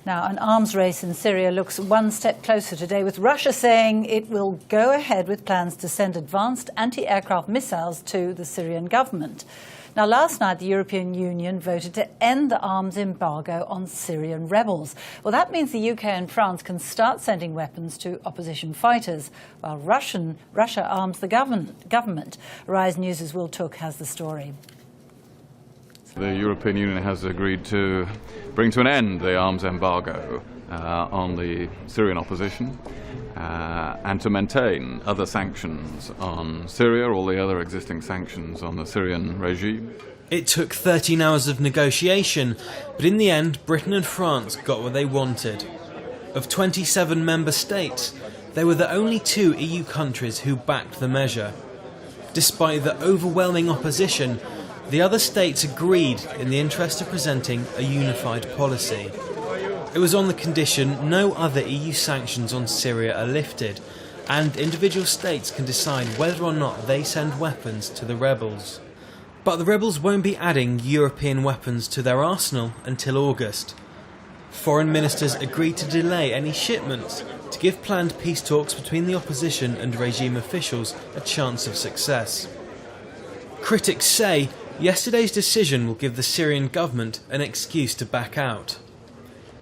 Now, an arms race in Syria looks one step closer today, with Russia saying it will go ahead with plans to send advanced anti-aircraft missiles to the Syrian government. Now, last night, the European Union voted to end the arms embargo on Syrian rebels. Well, that means the UK and France can start sending weapons to opposition fighters, while Russia arms the government. Arise News' Will Took has the story. The European Union has agreed to bring to an end the arms embargo on the Syrian opposition and to maintain other sanctions on Syria, all the other existing sanctions on the Syrian regime. It took 13 hours of negotiation, but in the end, Britain and France got what they wanted. Of 27 member states, they were the only 2 EU countries who backed the measure. Despite the overwhelming opposition, the other states agreed in the interest of presenting a unified policy. It was on the condition no other EU sanctions on Syria are lifted, and individual states can decide whether or not they send weapons to the rebels. But the rebels won't be adding European weapons to their arsenal until August. Foreign ministers agreed to delay any shipments to give planned peace talks between the opposition and regime officials a chance of success. Critics say yesterday's decision will give the Syrian government an excuse to back out.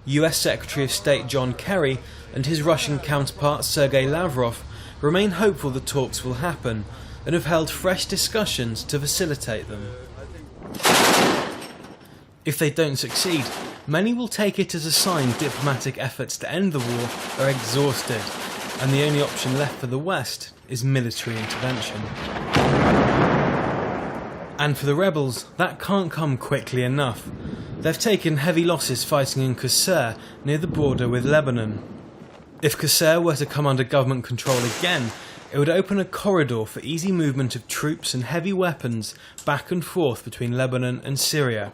US Secretary of State John Kerry and his Russian counterpart Sergei Lavrov remain hopeful the talks will happen and have held fresh discussions to facilitate them. If they don't succeed, many will take it as a sign diplomatic efforts to end the war are exhausted, and the only option left for the West is military intervention. And for the rebels, that can't come quickly enough. They've taken heavy losses fighting in Qusayr, near the border with Lebanon. If Qusayr were to come under government control again, it would open a corridor for easy movement of troops and heavy weapons back and forth between Lebanon and Syria.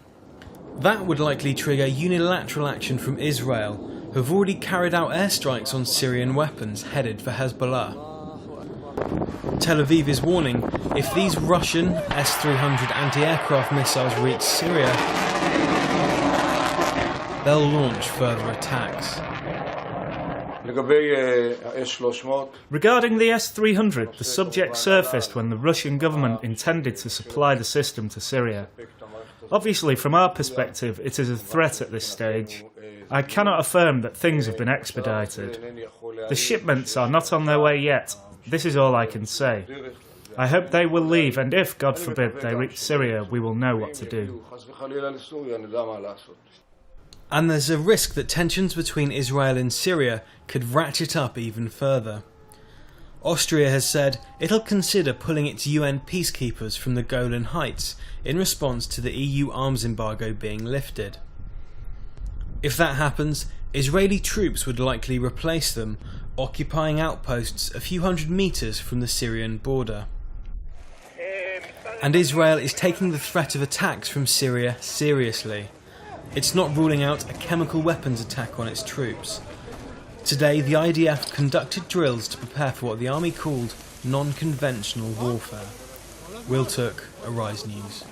That would likely trigger unilateral action from Israel, who have already carried out airstrikes on Syrian weapons headed for Hezbollah. Tel Aviv is warning if these Russian S-300 anti-aircraft missiles reach Syria, they'll launch further attacks. Regarding the S-300, the subject surfaced when the Russian government intended to supply the system to Syria. Obviously, from our perspective, it is a threat at this stage. I cannot affirm that things have been expedited. The shipments are not on their way yet. This is all I can say. I hope they will leave, and if, God forbid, they reach Syria, we will know what to do. And there's a risk that tensions between Israel and Syria could ratchet up even further. Austria has said it'll consider pulling its UN peacekeepers from the Golan Heights in response to the EU arms embargo being lifted. If that happens, Israeli troops would likely replace them, occupying outposts a few hundred metres from the Syrian border. And Israel is taking the threat of attacks from Syria seriously. It's not ruling out a chemical weapons attack on its troops. Today, the IDF conducted drills to prepare for what the army called non-conventional warfare. Will Took, Arise News.